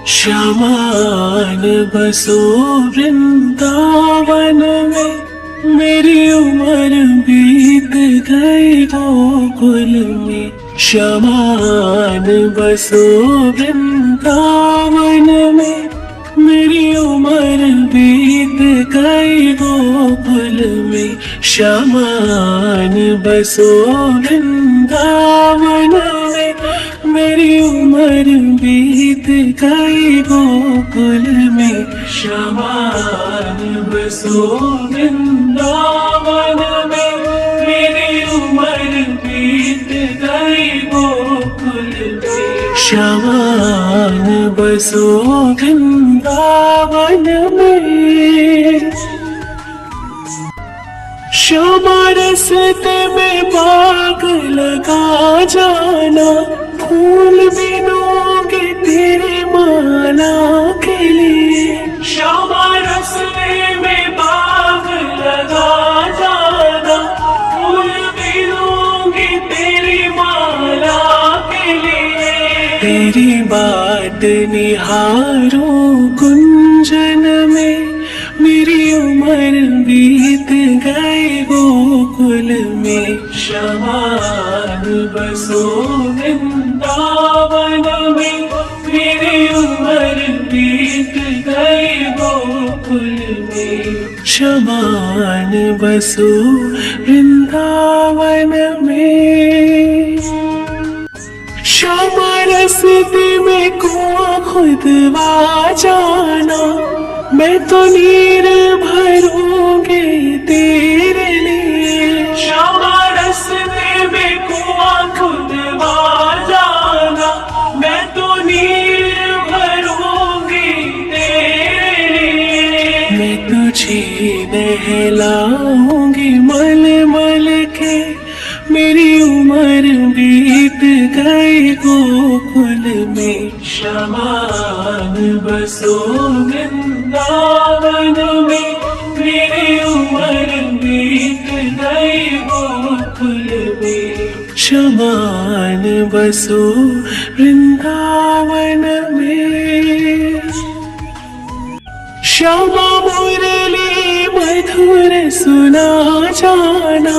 शमान बसो वृंदावन में, मेरी उम्र बीत गई गोकुल में। शमान बसो वृंदावन में, मेरी उम्र बीत गई गोकुल में। शमान बसो वृंदावन में, मेरी उम्र बीत गई गोकुल में। शमान बसो वृंदावन में, मेरी उम्र बीत गई गोकुल में। शमान बसो वृंदावन में। श्यामा रास्ते में बाग लगा जाना, फूल बिनोगे तेरे माला के लिए। श्यामा रास्ते में बाग लगा जाना, फूल बिनोगे तेरी माला के लिए। तेरी बाट निहारूं गुंजन में, मेरी उम्र बीत गई गोकुल में। शमान बसो वृंदावन में, मेरी उम्र बीत गई गोकुल में। शमान बसो वृंदावन में। श्यामा रास्ते में कुआं खुदवा जाना, मैं तो नीर भरूंगी तेरे लिए। श्यामा रास्ते में कुआं खुदवा जाना, मैं तो नीर भरूंगी तेरे लिए। मैं तुझे नहलाऊंगी मल मल के, मेरी उम्र बीत गई गोकुल में। शमान बसो वृंदावन में, मेरी उम्र बीत गई गोकुल में। शमान बसो वृंदावन में। श्यामा मुरली मधुर सुना जाना,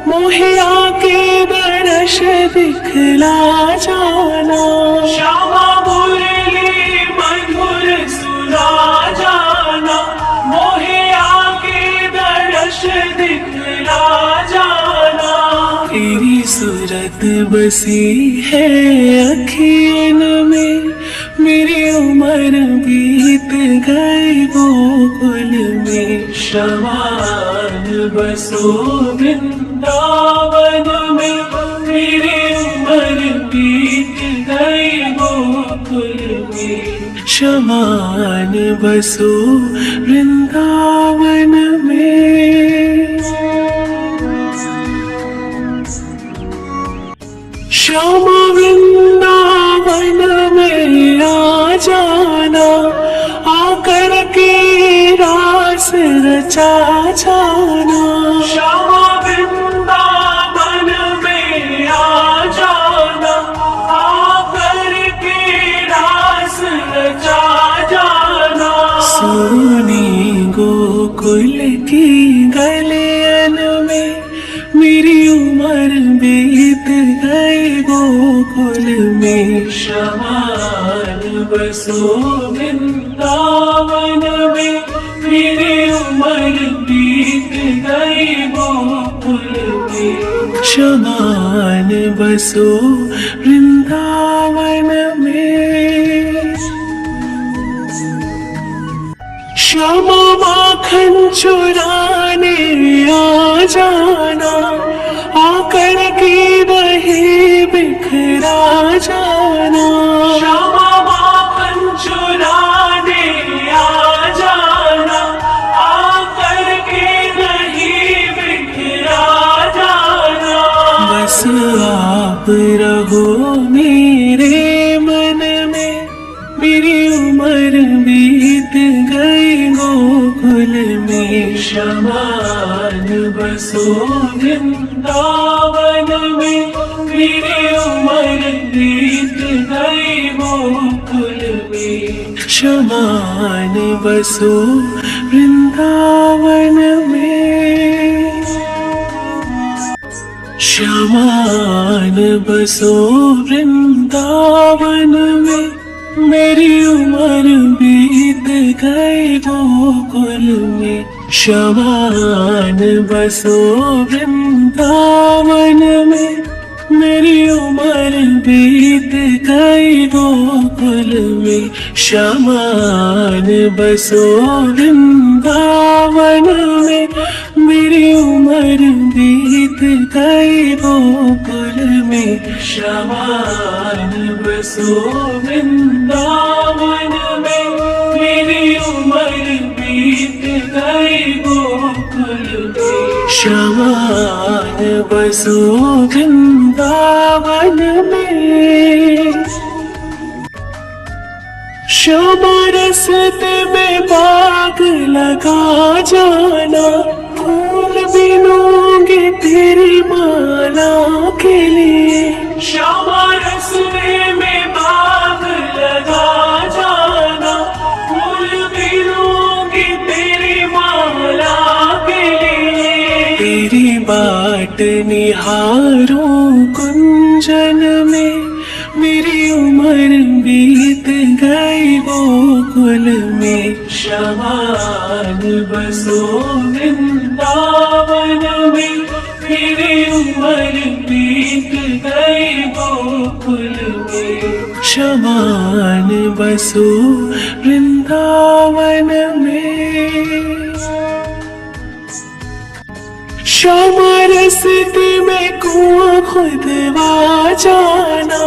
मोहे आके दर्श दिखला जाना। श्यामा मुरली मधुर सुना जाना, मोहे आके दर्श दिखला जाना। तेरी सूरत बसी है अखियन में, मेरी उम्र बीत गई गोकुल में। शमान बसो वृंदावन में, मेरी उम्र बीत गई गोकुल में। शमान बसो वृंदावन में। श्यामा वृंदावन में आ जाना, आकर के रास रचा जाना। श्यामा वृंदावन में आ जाना, आकर के रास रचा जाना। सोनी गोकुल की गलियन में, मेरी उम्र बीत गई गोकुल में। शमान बसो वृंदावन में, मेरी उम्र बीत गई गोकुल में। शमान बसो वृंदावन में। श्यामा माखन चुराने आ जाना, आकर के दही बिखरा जाना। श्यामा माखन चुराने आ जाना, आकर के दही बिखरा जाना। बस आप रहो मेरे मन में, मेरी उम्र बीत गई गोकुल में। शमान बसो वृंदावन में, मेरी उम्र बीत गई गोकुल में। शमान बसो वृंदावन में, शमान बसो वृंदावन में। मेरी उम्र बीत गई गोकुल में, शमान बसो वृंदावन में। मेरी उम्र बीत गई गोकुल में, शमान बसो वृंदावन में। मेरी उम्र बीत गई गोकुल में, शमान बसो वृंदावन में। मेरी उम्र बीत गई गोकुल में, शमान बसो वृंदावन में। श्यामा रस्ते में बाग लगा जाना, फूल बिनूंगी तेरी माला के लिए। श्यामा रस्ते में बाग लगा जाना, फूल बिनूंगी तेरी माला के लिए। तेरी बाट निहारूं कुंजन में, मेरी उम्र बीत गई गोकुल में, शमान बसो वृंदावन में। मेरी उम्र बीत गई गोकुल में, शमान बसो वृंदावन में। श्यामा रस्ते में कुआं खुदवा जाना,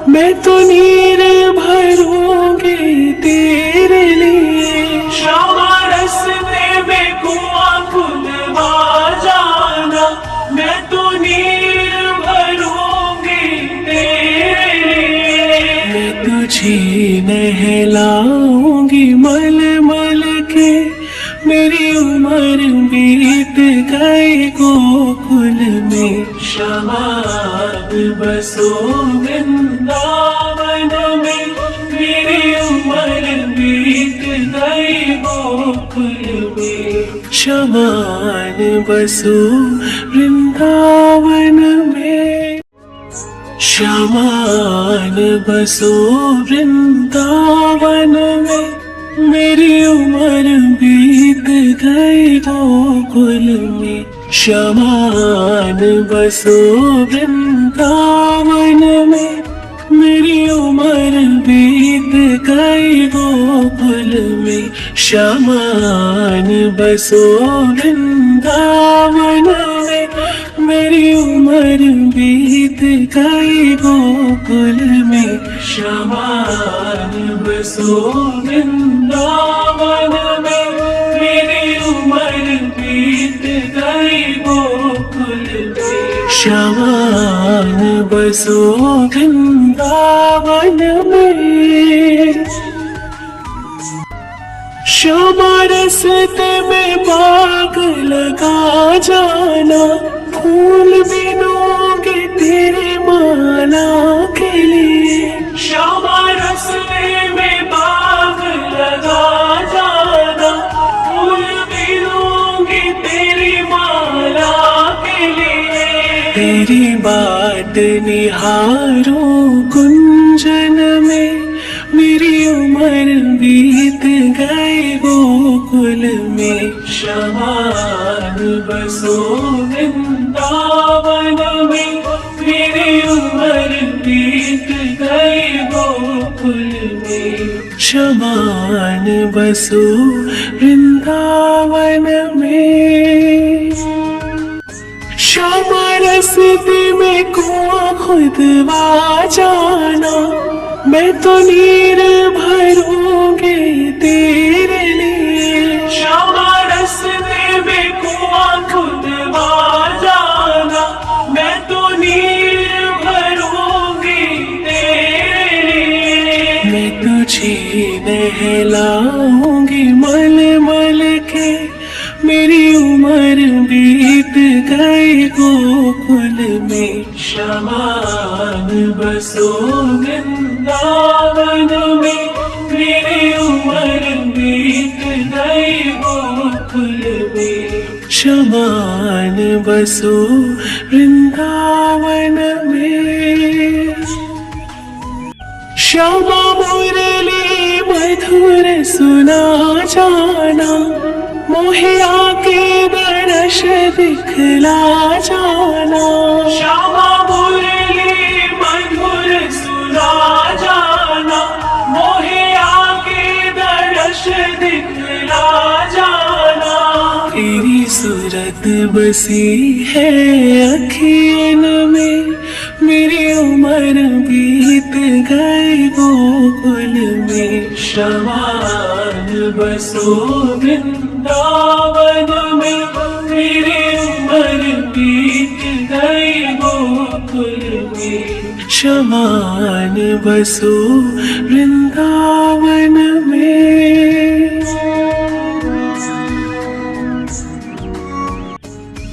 मैं तो नीर भरूंगी तेरे लिए। श्यामा रस्ते में कुआं खुदवा जाना, मैं तो नीर भरूंगी तेरे लिए। मैं तुझे नहलाऊंगी मल मल के, मेरी उम्र बीत गई गोकुल में, शमान बसो वृंदावन में। मेरी उम्र बीत गई गोकुल में, शमान बसो वृंदावन में। शमान बसो वृंदावन में। मेरी उम्र बीत गई गोकुल में, शमान बसो वृंदावन में। मेरी उम्र बीत गई गोकुल में, शमान बसो वृंदावन में। मेरी उम्र बीत गई गोकुल में, शमान बसो वृंदावन में। मेरी उम्र बीत गई गोकुल में, शमान बसो वृंदावन में। श्यामा रस्ते में बाग लगा जाना, फूल बिनूंगी तेरी माला के लिए। श्यामा रस्ते में बाग लगा जाना, फूल बिनूंगी तेरी माला के लिए। तेरी बाट निहारूं कुंजन में, मेरी उम्र बीत गई गोकुल में, शमान बसो वृंदावन में। मेरी उम्र बीत गई गोकुल में, शमान बसो वृंदावन में। श्यामा रस्ते में कुआं खुदवा जाना, मैं तो नीर भरूंगी तेरे लिए। श्यामा रस्ते में कुआं खुदवा जाना, मैं तो नीर भरूंगी तेरे लिए। मैं तुझे नहलाऊंगी मल मल के, मेरी उम्र बीत गई गोकुल में, शमान बसो वृंदावन में। मेरी शमान बसो वृंदावन में। श्यामा मुरली मधुर सुना जाना, मोहे आके दर्श दिखला जाना। श्यामा मुरली मधुर सुना जाना, मोहे आके दर्श दिखला जाना। तेरी सूरत बसी है अखियन में, मेरी उम्र बीत गई गोकुल में। शमान बसो वृंदावन में, मेरी उम्र बीत गई गोकुल में। शमान बसो वृंदावन में।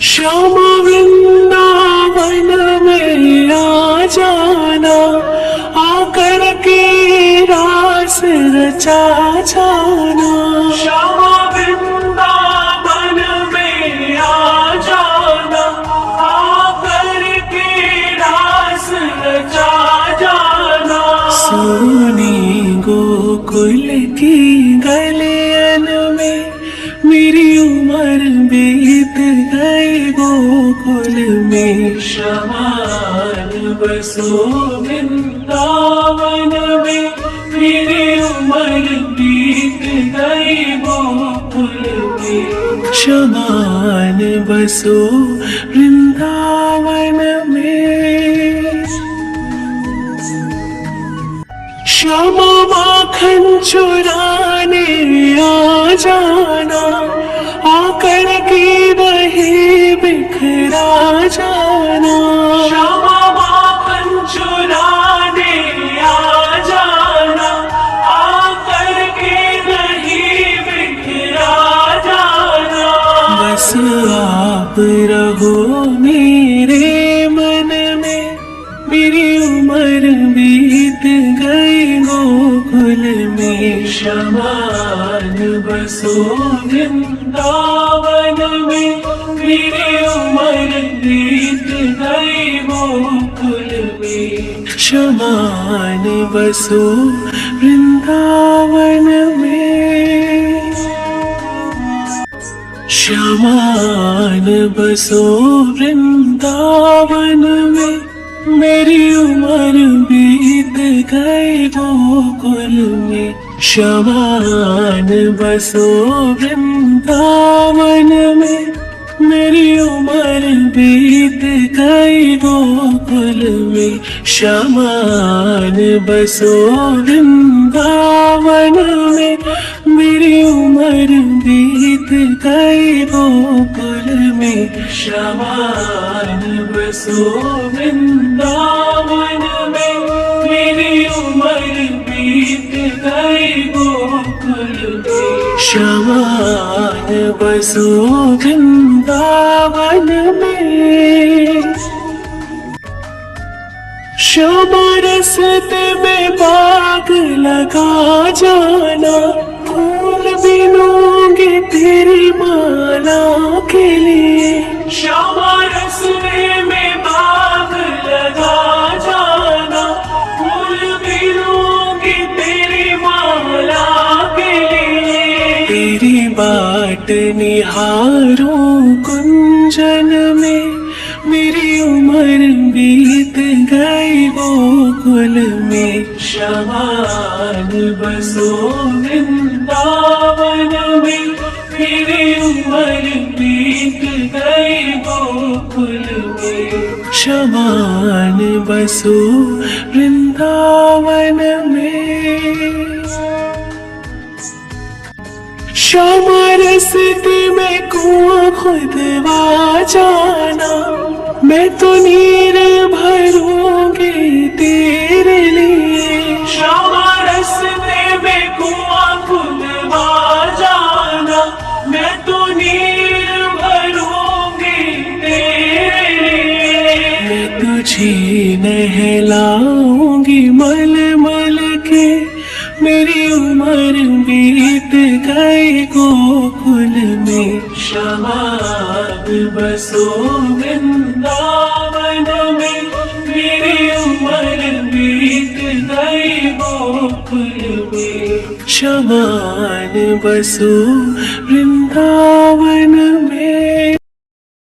श्यामा वृंदावन में आ जाना, आकर के रास रचा जाना। श्यामा वृंदावन में आ जाना, आकर के रास रचा जाना। सोनी गोकुल की गलियन में, मेरी उम्र बीत गई गोकुल में। शमान बसो वृंदावन में, मेरी उम्र बीत गई गोकुल में। शमान बसो वृंदावन में। श्यामा माखन चुराने आ जाना, आकर के दही बिखरा जाना। श्यामा माखन चुराने आ जाना, आकर के दही बिखरा जाना। बस आप रहो मेरे मन में, मेरी उम्र बीत गई गोकुल में। शमान बसो वृंदावन में, मेरी उम्र बीत गई गोकुल में। शमान बसो वृंदावन में। शमान बसो वृंदावन में, मेरी उम्र बीत गई गोकुल में। शमान बसो वृंदावन में, मेरी उम्र बीत गई गोकुल में। शमान बसो वृंदावन में, मेरी उम्र बीत गई गोकुल में। शमान बसो वृंदावन में, मेरी उम्र बीत गई गोकुल में। शमान बसो वृंदावन में। श्यामा रस्ते में बाग लगा जाना, फूल बिनूंगी तेरी माला के लिए। श्यामा रस्ते में बाग लगा जाना, फूल बिनूंगी तेरी माला के लिए। तेरी बाट निहारूं कुंजन में, मेरी उम्र बीत गई गोकुल में। शमान बसो वृंदावन में, मेरी उम्र बीत गई गोकुल में। शमान बसो वृंदावन में। श्यामा रस्ते में कुआं खुदवा जाना, मैं तो नीर भरूंगी तेरे लिए। श्यामा रस्ते में कुआं खुदवा जाना, मैं तो नीर भरूंगी तेरे लिए। मैं तुझे नहलाऊंगी मल मल के, मेरी उम्र बीत गई गोकुल में, शमाद बसो वृंदावन में। मेरी उम्र बीत गई गोकुल में, शमान बसो वृंदावन